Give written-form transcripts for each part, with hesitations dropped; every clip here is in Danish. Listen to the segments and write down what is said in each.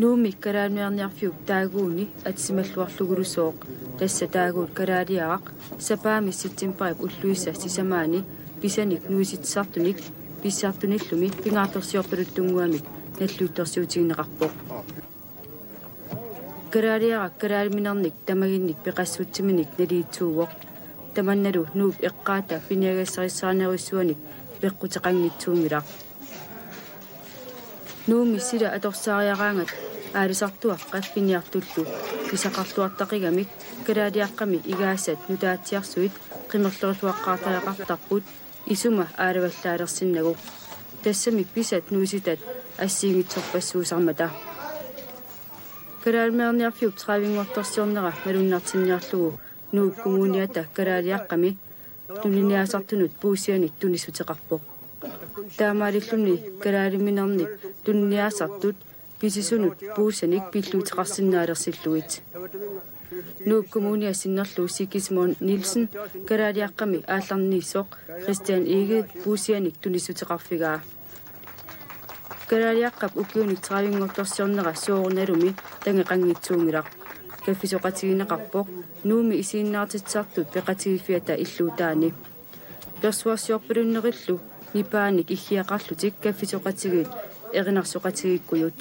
Nuumi karaaniarniarfiuk taaguuni atsimalluarlugulusooq tassa taaguut karaaliaraq sapaami sitsimparip ulluissa sisamaani pisanik nuisitsartunik pissartunillumi pingaartorsiorpaluttunguamik nalluuttorsiutigineqarpoq karaaliaraq karaaliminarnik tamaginnik peqassutsiminik naliitsuuvoq tamannalu nuup eqqaata piniagassarissaaneruissuanik peqqutaqanngitsuungilaq nuumi sila atorsaariaraangat aalisartuaq qaffiniartullu pisaqartuartaqigamik karaaliaqqami igaassat nutaatiarsuit qimerlorituaqqaartaqartarput isuma aalavallaalersиннагу тассами писат нуиситат ассиигитсорпассуусармата караалмеерниарфиуп траавингорторсиорнера малуннартинниарлугу нууп коммуниата караалиаққами тунниаасартунут пуусианик тунисутеқарпоқ таамаалиллунни караалиминерник тунниаасартут писисунут пуусаник пиллуутеқарсиннаалерсиллуит нууп коммуниасиннерлу сикисмон нилсен караалиаққами аалларнииссоқ Christian Ege пуусианик тунисутеқарфигаа караалиаққап укиуник траавингорторсиорнера соорналуми тангеқангитсуунгилақ каффисоқатигинеқарпоқ нууми исииннаартитсартут пеқатигиффиата иллуутаани персуассиорпалуннериллу нипааник иггиақарлутик каффисоқатигит эринарсоқатигиккуют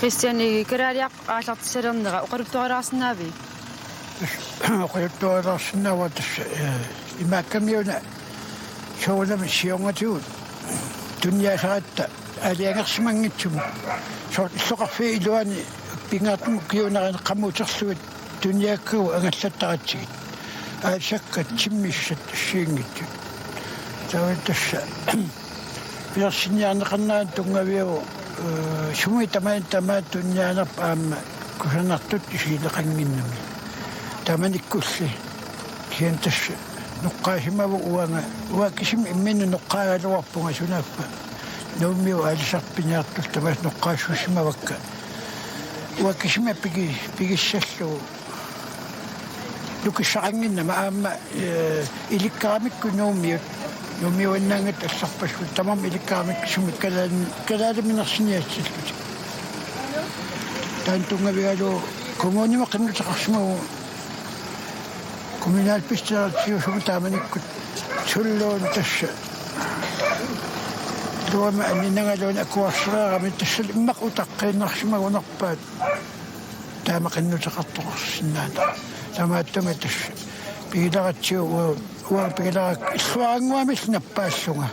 Christian Ege karaaliaq aasartissalernera oqaluttuaralaarsinaavi oqaluttuaralaarsinnaava tassa imaakkammiuna soolami siongatigut tunniasaratta aliangersimangitsum soortilloqarfi iluani pingaartum kiunarin qammuuterlugut tunniakkugu angallattaqatsigit aasakkat timmissat siingittu tawa tassa piarsinniarneqarnaat tungaviagu sumui tamaat tunnianerpa aamma kusanartut isiileqanginnami tamanikkulli kian tassa nuqqaasimavu uakisimi imminnu nuqqaagaluarpunga sunaappa nuummiu aalisarpiniartul tamas nuqqaassusimavakka uakisimi pigissallugu lukissaqanginnama aamma ilikkaramikku nuummiut nuummiuannaangat allarpassu tamam ilikkaramikku sumik kalaaliminersiниатсиллут таантунгавигалу коммунима qinnuteqarsimagu kommunalbestyrelsessumu taamanikкут sulluun tassa luama anninangaluun akuarsereerami tassal immaq utaqqinnersimagunerpaat taama qinnuteqartoqarsinnaata tamaattuma tassa pigilaratsiu pigilarak illuaranguamil nappaassунга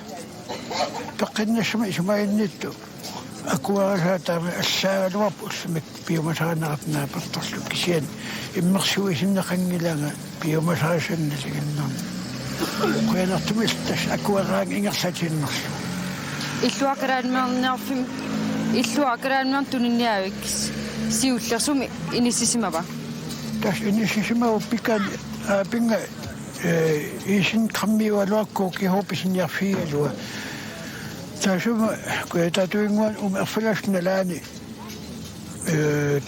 peqqinnassuma isumaginnittu akuarasaa taama allaaluarpu ullamik piumasaaneratnaapertorlu kisian immersuisinneqangilanga piumasaasannaligannern qianartumil tass akuaraang ingerlatinnerlu illuaqaraannertuninniaviks siullersumi inississimava tass inissisimavu pikan pinga isin qammiualuakku kihopisinniarfiigalua taasuma kuatatuinguan erfalasnalaani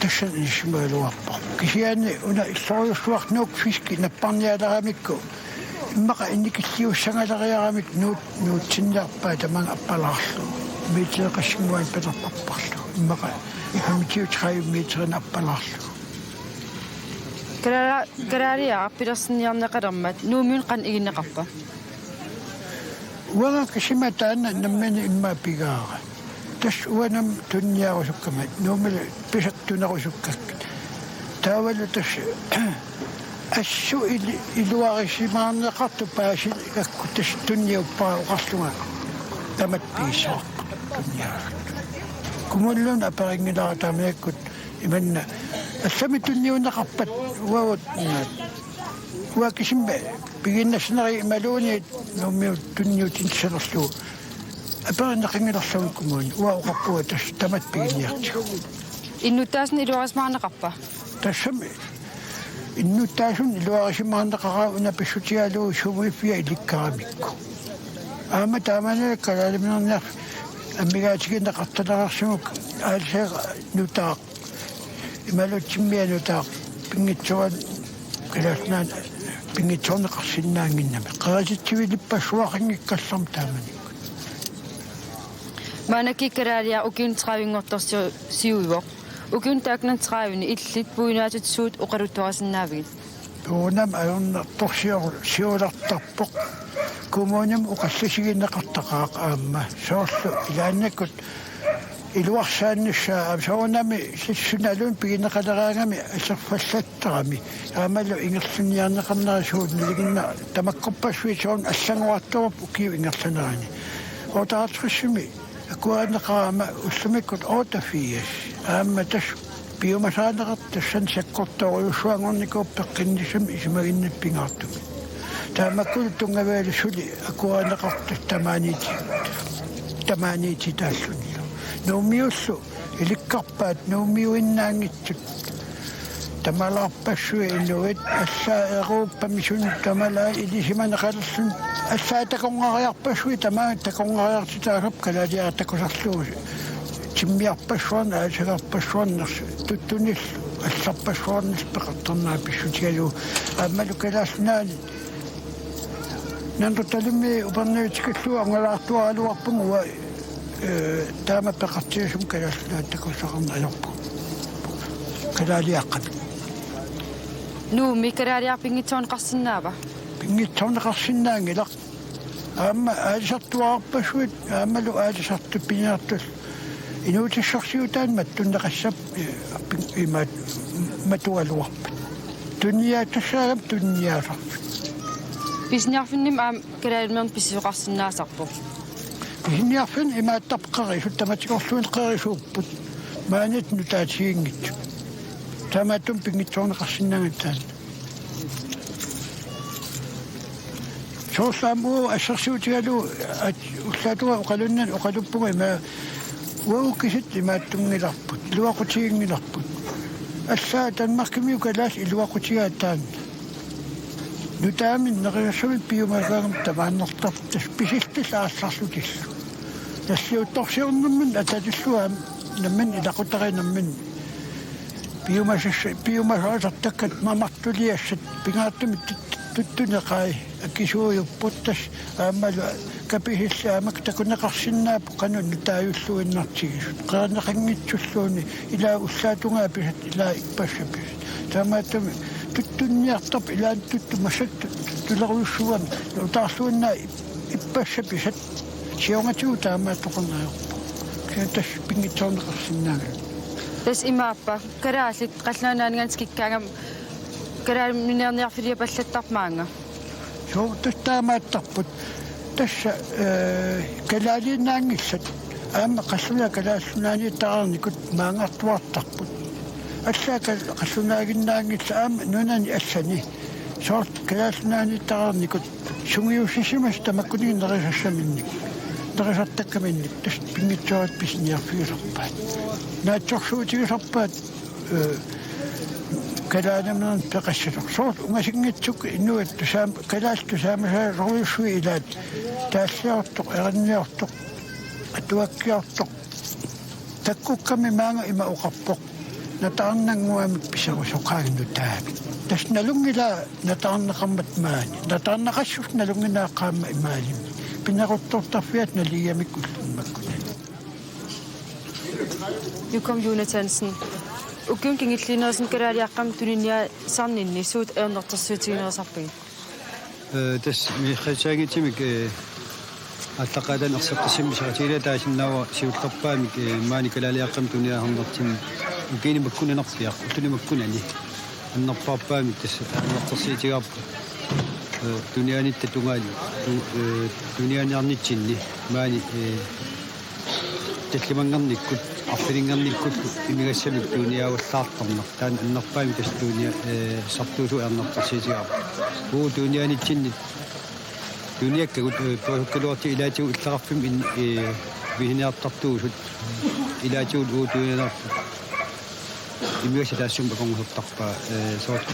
tassan inissimaaluarpa kisiaanni una illoriussuarnuuk fiski napparnialaramikku immaqa innikilliussangalaриарамик nuutsinniarpaa tamanga appalaarlu meter qassinguan peterparparlu immaqa 35 meterin appalaarlu Kararia pilasniarneqalermat nuumiun qan iginneqarpa. wala kasimataana nammani imma pigaara tas uanam tunniarusukkamat nuumil pisattunerusukkat taavalu tas assu iluarisimaarneqartu paasil kakku tas tunniuppaa uqarlunga tamat piissaarput tunniarut kumullun aperingilaarataamiakkut imanna assami tunniunneqarpat uavut uakisimma piginnasneri imaluunit nuummiut tunniutinserlu aperinneqingilerlunkumuun uauqarpua tas tamat piginniartigu Innuttaasni iluarismaarneqarpa. tassami innuttaasun iluarisimaarneqaraa unapissutialuu sumuiffia ilikkaramikku aama taamane kalaaliminerniar ammigaatiginneqartalerarsimuk aalseeq nutaaq imalutsimmianutaaq pingitsuran kalasnaan pingitsorneqarsinnaanginnami qarasitsivilippassuaqinngikkallarm taamani Manaki kararia ukin traavingortorsi siuivoq. Ukin taaknan traavini illit puinaatutsuut uqaruttuasinnaavigit. tuunam ajornertorsiulartarpoq kumuunam uqallasiginneqartaqaaq aamma soorlu ilaannakut iluarsaannussaa soornami sissunaluun piginneqaleraangami aserfallattarami aamalu ingerluniarneqarnerisuut niliginna tamakkorpassuit soorn allanguartorup ukiu ingerlanerani otaartrissumi akuanneqarama ullumikut otafias aamma tas biomasaaneqart tassan sakkortoruussuangornikuuppeqqinnisam isimaginnappigaartumi taamakul tungavaalusuli akuanneqartas tamaaniiti taallunillu nuumiullu ilikkarpaat nuumiuinnaangitsut tamalaarpassui inuit assaa eruuppamisun tamalaa ilisimaneqalerlun assaa takonngariarpassui tamaa takonngariartitaasap kalaaliartakusarluu timmiarpassuarna aasagarpassuarners tuttunillu алларпассуарнис пеқартарнаа писсутигалу аамалу калааснаани нантуталимми упернавитикаллуа ангалаартуаралуарпугуа таама пеқартиусум калааснаа такусақарна алорпу калаалиаққат Nuumi karaariarpingitsoon qarsinnaava. пингитсорнеқарсинаангилақ аама аалисартуарпассуит аамалу аалисартуппиниартус инуутиссарсиутаан маттуннеқассап имаат матуалуарпат тунниаатассаагам тунниаасарпут Pisniarfinnim aam karaalimerm pissisuqarsinnaasarpu. писиниарфин имааттарпеқари суттаматикорлуин қерисууппут маанит нутаатигингитсу таамааттум пингитсорнеқарсинаангатаан соорсаамуу ассерсуутигалу уллаатуга оқалуннан оқалуппуга има уукисит имааттунгиларпут илуақутигингиларпут ассаа танмаркимиу калаас илуақутигаатаан нутаамин нериассуми пиумасаагам тамааннэртар тас писилтис аассарлутиллу тассиутторсиорнэрмин аталиллуаам наммин илақутаринэрмин пиумасаасартаккат мамартулиассат пингааттумит туттунеқай аккисууйуппуттас аамалу каписиллаамак такунеқарсиннаапу канун нутааюллуиннартигисут қаанеқангитсуллууни илаа уллаатунгаа писат илаа иппассапис таамааттами туттунниартарп илаан тутту масатту тулеруйуссуам утаарлуиннаа иппассаписат сионгатигу таамааттоқарнаажорпу кэтас пингитсорнеқарсинаага Tas imaappa karaalit qalluanaanganskikkaagam karaalminерниарфилиа паллаттармаанга. соо тастаамааттарпут тасса калаалинаангиссат аама қаллуна калаассунааниттаарникут маангартуартарпут аллаа қаллунаагиннаангилла аама нунани аллани сорт калаассунааниттаарникут сунгиуссисимас тамаккунин нерисассаминник нерисартаккаминник тас пингитсуарат писниарфиусарпаат наатсорсуутигисарпаат калаанамнан пеқассатор сорт унгасингитсук иннуат тусаам калаасту саамасаа роуиссуи илаат тааллиортоқ эранниортоқ атуаккиортоқ таккукками маанга има оқарпоқ натаарнангуами писарусоқаагну таами тас налунгила натаарнеқармат маани натаарнеқассус налунгинааққаама имаалими пинеруттортарфиат налиямик уллуммаккуна Jukom Jonathansen. Ukyun kingillinersen kalaaliaqqam tuninia sarninni suut ernertersuutiginersarpigi. Tas mikhsaangitimik allaqadan erseqqissimmisaqatila taasinnawa siullerpaamik maani kalaaliaqqam tuniaharnertin ukini makkunanerpiaq utuni makkunani annerpaappaamik tas ernertersiitigaarpa tunianitta tungaali tunianiarnitsinni maani таллимангерниккут арфилингерниккут имигассамик туниауаллаартарнер таан аннерпаами тас туния сартуусу эрнертерсиитигаа уу тунианитсинни туниаккагут пооккалуарти илаатигу иллеқарфим вихиниартартуусут илаатигут уу тунианерпу имигасса таассум аконгусертарпа соот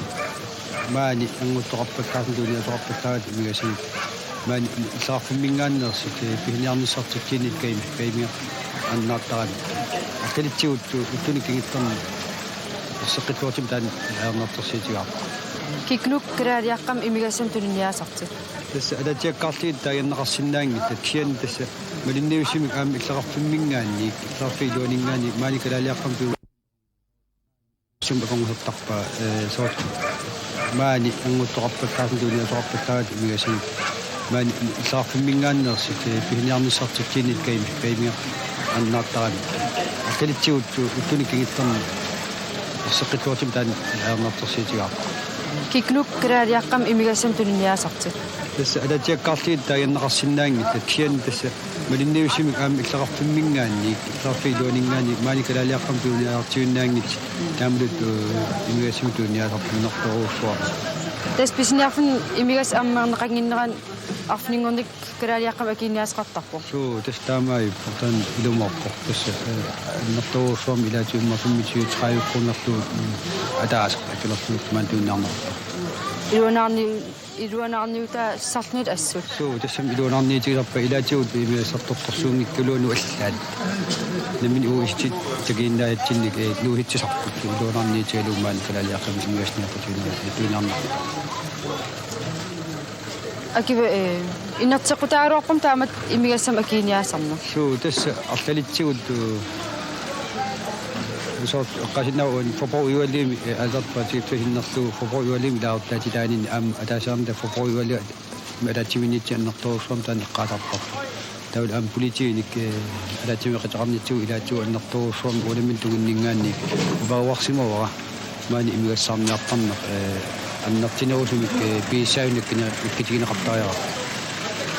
маани ангуттоқарпаккаасн туниаторарпаккаагат имигассами маани иллеқарфиммингааннерсит вихиниарниссартиккинит каймиа аннааттаран аккалитсигут уттуниккигиттерни иссеққитуутим таан аернертерсиитигаа Kiknuk kalaaliaqqam imigassam tuniaasarti. тасса алатиаккаарлигит таагиннеқарсинаангит таксиан тасса малинниусимик аама иллеқарфиммингаанни иллеқарфилуанингаани маани калаалиаққам ту сумбаконгуттарпа соот маани ангуттоқарпаккаасн туниаторарпаккаагат имигассами маани иллеқарфиммингааннерсит пихиниарниссартиккинит каймиа аннааттаран аккалитсигут уттуниккигиттерни иссеққитуутим таан аернертерсиитигаа Kiknuk kalaaliaqqam imigassam tuniaasarti. тасса алатиаккаарлигит таагиннеқарсинаангит таксиан тасса малинниусимик аама иллеқарфиммингаанни иллеқарфилуанингаани маани калаалиаққам туниаартигуннаангит таамалут имигассами туниаасарпиннерторуусуа Tas pisniarfun imigas ammerneqanginneran arfningornik kalaaliaqqam akiniasqartarpu. суу тас таамаи портан илумарпо тасса нерторуусуам илаатиуммарсуммитиу трааюккуннерлу атаасақ акилерлуут мантуунаарнерпа Iluanarniuta sarnut assut. суу тассам илуунаарниитигиларпа илаатиут имиассартторсуунгиккулууну аллаат намин уистит тагиннаатсинник нуухитсисарпут илуунаарниитигалуумаан калаалиаққам имигаснерпутуунаа туинаарна Akiva innertequtaaruarpum taamat imigassam akiniaasarna. суу тасса арлалитсигут сорт qasinnauun forbrugerlimi alderpatiiffinnerlu forbrugerlimi laartaatitaanini aam ataasаарnta forbrugerli ataatiminitsi annertorussam taanneqqaatarpar taul aam politiinik ataatimiqitaqarnitsu ilaatsu annertorussam ulammin tuginningaanni vaauarsimavara maani imigassaarniartarneq аннартинерусумик пииссаунаккина иккитигинеқартариара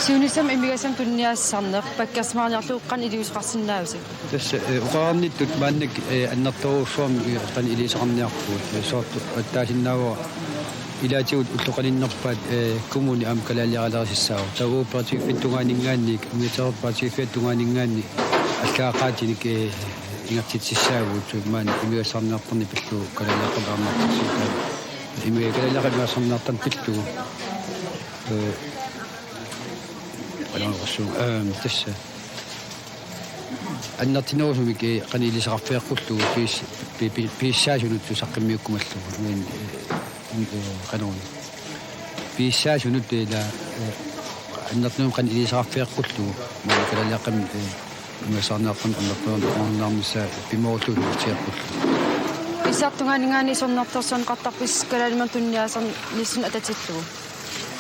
Siunisam imigassam tuniaassarneq pakkersmaarniarluuqqan iliusqarsinnaavusik. тасса уқарниттут мааннак аннарторуссуам иққан илисақарниарпут соорт аттаасиннаава илаатигут уллоқалиннерпаат коммуни аам калаалиаралерисссаава тагууппаатигфиттугаанингааник митеқарпаатигфиаттугаанингаани аллаақаатиник ингартитсиссаагут маани имигассаарниарторни пиллу калаалиақарнаарнартарсита имигалаақарнаарсарниартан пиллу тасса аннартинерусумик канилисақарфиаққуллу пииссаасунут саққиммиуккумаллу мин канон пииссаасунут ила аннартинерум канилисақарфиаққуллу мин калаалиаққам имасаарнааққам аннартинернаармисса пимоорлуу тиаққуллу Isartunganingaani sornertorson qartarpis kalaliman tunniaasan nissun atatilluu.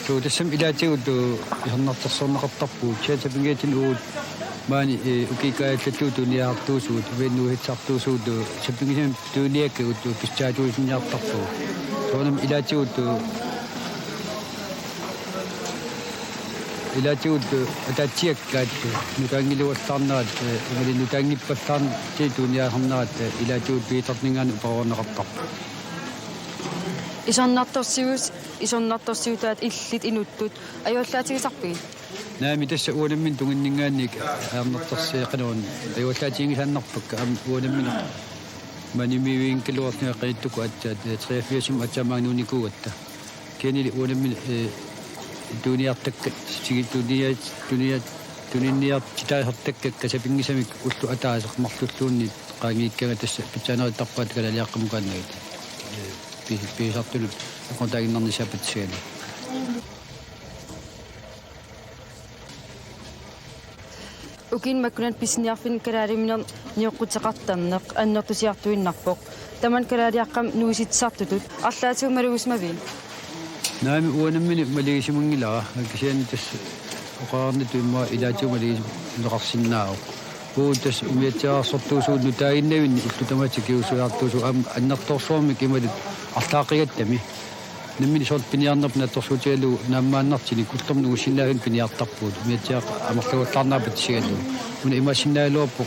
туу тассам илаатигут иернартэрсорнеқартарпу чаатапингеатин уут маани укикааллаттуу туниаартуусуут веннуухитсартуусуут саппингисам туниаккагут писсаатуусинниартарпу тоонам илаатигут атаатсиаккаат нутаангилуаллаарнаат имали нутаангиппаллаарн ти туниаахарнаат илаатигут пиитарнингаани упаруунеқартарпу Isonnartorsiutaat illit inuttut ajuallaatigisarpigi. наами тасса уунаммин тугиннингаанник аернэртерсиақануун аюаллаатигисааннарпакка уунаммин манимивиин килуарниаққиттуку атсаат 83 атсамаагнуникугатта кенили уунаммин туниартакка тунинниарт титаасартакка касапингисамик уллу атаасеқмарлуллуунни qaangiikkага тасса питсаанеритарпаат калалиаққамукааннагит пиисартулут аконтаагиннарнисапатсиали Ukin makkunan pisniarfin karaariminern niuqqutеqartarneq annertusiartuinnarpoq. Taman karaariaqqam nuusitsartutut арлаатиумалугусмавин. Naami uanammini maligisimungilaa kisiani tas oqaarnituimma ilaatiumaligi neqarsinnaao. Puutas umiatiaarsortuusuut nutaaginnavin ullutamaatikiusuartuusu annartorsuarmi kimalut арлаақигаttами. Nammini sort piniarnerpna torsuutialu naammaannartini kullernu usinnaagun piniartarpuut umiatiaq amarluullarnaaput sigalu. Una imasinnaaloorpo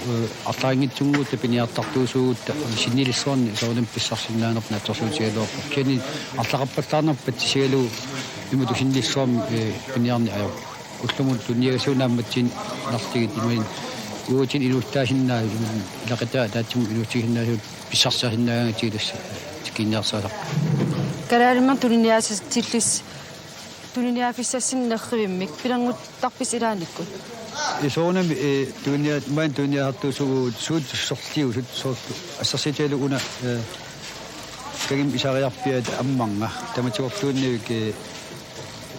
арлаангитсунгуутта piniartartuusuutta sinnilissuarni soornam pissarsinnaanerpna torsuutialuorpo. Keni арлақарпаллаарнерпат sigalu imatu sinnilissuarmi piniarni ajor. Ullumut tunniagasuunaammatsin nartigit imain uutin iluuttaasinnaa ilaqataa taatsimut iluutsiginnaasuut pissarsiarsinnaagaatiilus tikinniarsaasaq. Karaariman tuniniafissassin nerrivimmik pilannguttarpis ilaanikku. Isoonami tuuniahartuusugu suut sortiu sut assarsitialu una kagim isariarpiat ammanga tamatiortuunnivik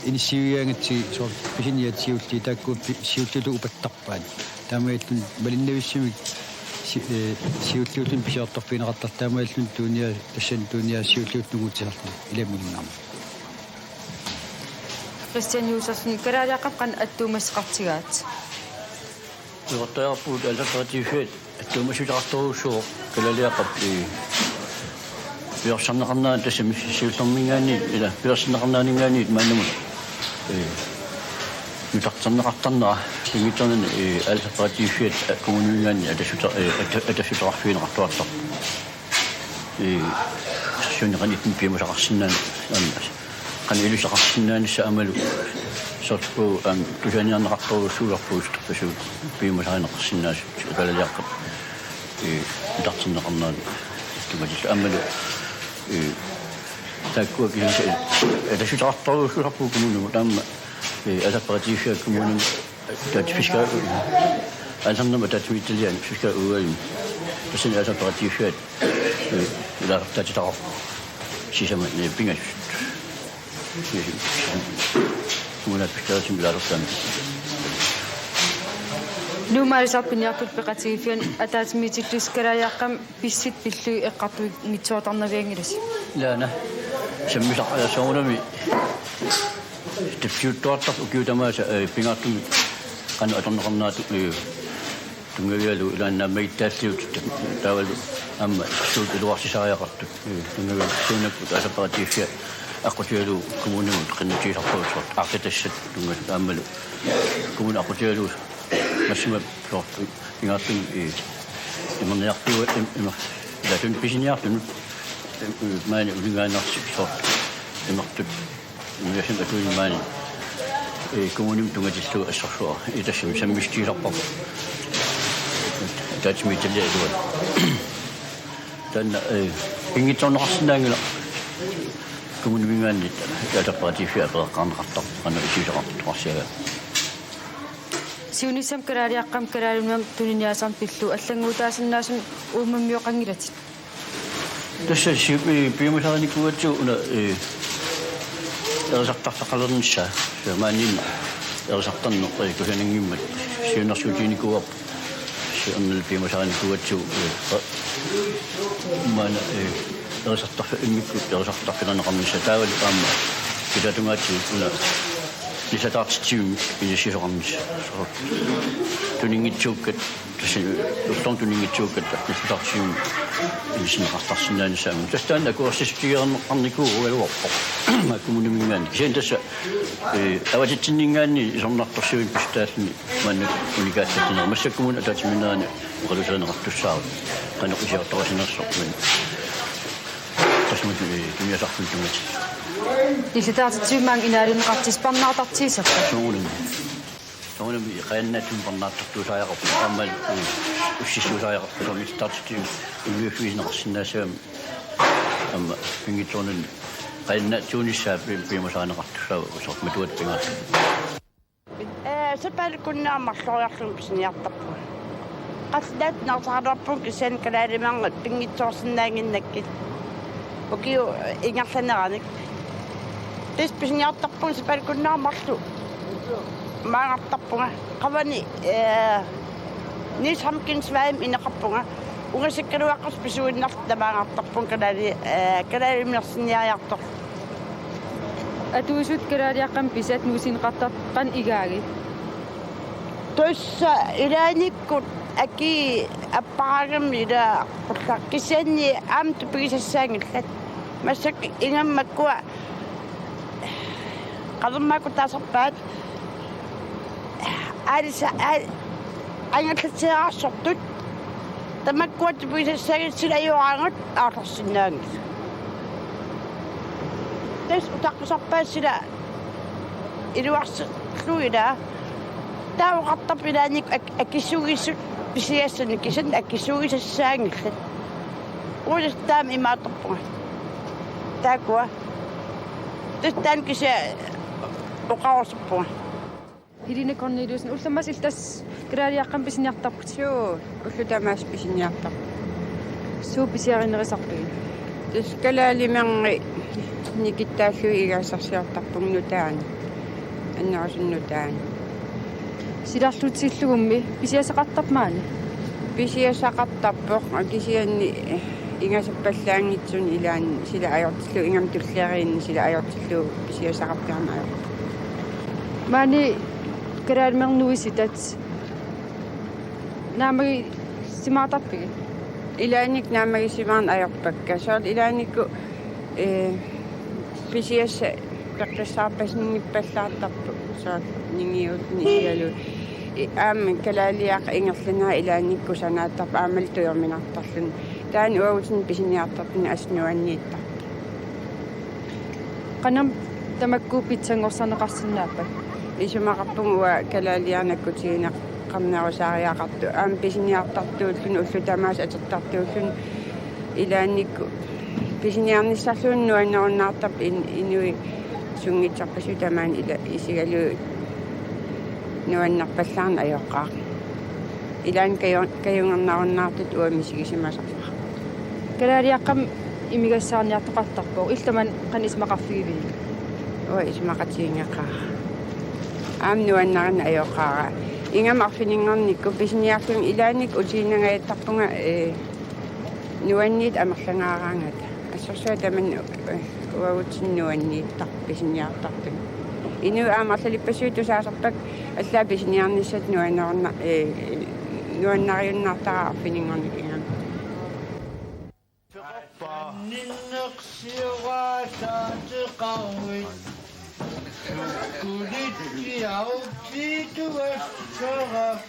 inisiuiangatsi sort pisiniatsiutti taakku siuttilu upattarpaat taamaillun malinnavissimik siuttiutun pisiartarpiineqartar taamaillun tuunia tassan tuunia siuttiutnuguutisarlu ilamunnaam. Christian Josefsen karaariaqqan attuumasseqartigaat. Tuortaarpuut allateraatiiffiat attuumasutartoruussuo kalaliaqappi piorsanneqarnaa tassami siullermingaaniit ila piorsanneqarnaaningaaniit maannamut nutartarneqartarnera ingitsornani allateraatiiffiat kommunuingaani atasutarfiineqartuartar sunneqanittin piimusaqarsinnaani ammas qan ilusaqarsinnaanissa amalu sortpu tusaaniarneqartoruussuularpuus passu piimusaqarneqarsinnaas kalaliaqqap nutartarneqarnaani tumatis amalu taakkuak atasutartoruussuularpuu kommunumu taamma allateraatiiffiat kommunum taatfiska allarnama taatmiittalian fiska uaim tassani allateraatiiffiat ilaartaatitaqar sisama pingas kommunat piskaasim ilaartaami Nuumaalisarpiniartut peqatigifian ataatimiitillis karaariaqqam pissit pillu eqqartuit mitsuatarnaviangilas. laana sammisaqalasoonami tipsiuttuartar ukiutamaasa pingaartumi qanu atorneqarnaatu tungavialu ilaannaamaittaalliut taavalu amma suut iluarsisariaqartut tungavialu suunappu allateraatiiffia aqutialu kommunumut qinnutiisarpuusort artitassat tunga aammalu kommun aqutialu massima sort pingaartumi imerniartua latun pisiniartunut maani ulingaanarsi sort imertut Nuyasin atuin maani kommunum tungatillu assarsua itassam sammistiilarpaq taatimiitallia iluat tanna ingitsorneqarsinnaangila kommunumingaannit allateraatiiffia peeqqarneqartar qanna isiisaqartuarsiaga Siunissam karaariaqqam karaarimnam tuniniaasarn pillu allanguutaasinnaasum uumammioqangilatit. Tassa piimusaqanikuatsu una erisartartaqalernissaa maannin erisartarneq kusaningimmat siunarsuutiinikuuap siernal piimusaqanikuatsu maana erisartarfa immikkut erisartarfilaneqarnissa taavali qaamma kitatungaatsu una lisataartitsium inisisoqarnissa tuningitsuukkat tassi ultorn tuningitsuukkat lisataartitsium inisineqartarsinnaanissaamu tastaanna kuarsistugierneqqarnikuu ualuarpoq maakumunumingaani kisian tassa avatitsinngaanni isornartorsiuin pistaallni maannu unikaattatinera massakkumun ataatiminaani uqalusaaneqartussaaru qaneqisiartorasinersorman tasmut tumiasarfun tumati Ilitaartitsiumaang inaalinneqartisparnaartartiisarta. Soonami qaannaatun parnaartartuusaajaqarpu qaammal ussissuusaajaqarpu soornittartitsium ulluuffiineqarsinnaassaami amma pingitsornan qaannaatsuunissaa piimusaaneqartussaagu sort matuat pingaartu сапалкуннаамарлориарлум писниартарпу qallaat narsaarlarpun kisen kalaalimangат pingitsoorsinnaanginnakкит okio ingerlaneranik tis pисниартарпун сапалкуннаамарлу маангартарпунга qavani Nis hamkin svaim inaqappunga. Ungasikkaluaqqas pisuinnart tamaangartarpun kalali mersinniariartor. Atuusut kalaaliaqqam pisat nuusinqartarpan igaagi. Toissa ilaanikkut aki apparagam ila qullarkisanni aamtu pigisassaangillat. Massak ingammakkua qadummaakku taasarpaat alisa angallatsiaraarsortut tamakkuat pigisassaangit silajuarangut aarlarsinnaangit. Tes utaqqisarpaat sila iluarserluila taawaqartarp ilaanik akissuugissut pisiassani kisan akissuugisassaangillat. Uudis taam imaatarpunga. Taakua. Tästään kisa uqaorsorpunga. Helene Corneliusen ullammas iltas kalaaliaqqam pisiniartarput. Joo, ullutamas pisiniartarp. Suu pisiarinerisarpigi. Tas kalaalimangi nikittaallu igassarsiartarpung nutaani. Annarusun nutaani. Silarlutsillugummi pisiasaqartarmaani. Pisiasaqartarpoq akisianni ingasappallaangitsun ilaan sila ajortillu ingam tulleriinni sila ajortillu pisiasaqarpiarnaajo. Maani kalaalimernuisitat naamagi simaatarpigi. Ilaanik naamagisimaan ajorpakka. Sool ilaanikku pisiassa qaqqissaarpasninngippallaartarpu. Sool ningiutni sialu. Aamen kalaaliaq ingerlunaa ilaanikku sanaattarp aamaltuyorminartarlun. Taan uagutin pisiniartarpun asnuanniittar. Qanam tamakkuu pitsangorsaneqarsinnaappa. Isumaqarpunga kalaaliarnakkutiina qarnarusaariaqartu aam pisiniartartuullun ullutamaas atertartuullun ilaanikku pisiniarnissarluun nuannerunnaartarp inui sungitsarpasutamaan ila isigalu nuannarpallaarna ajoqqaaq. Ilaan kajungernarunnartut uamisigisimmasarpa. Kalaaliaqqam imigassaarniartoqartarpoo illaman qanismaqarfigivi. Ismaqatiingeqaa. Aam nuannarna ajoqqaaqa. Ingam arfiningernikku pisiniarlun ilaanik utiinangayattarpunga nuanniit amerlangaaraangat. Assorsuat taman uagutin nuanniittar pisiniartartun. Inu aamarlalipasuutusaasarpak allaa pisiniarnissat nuannariunnartaraa arfiningernik ingam. Kulit siyaw dito at sarap.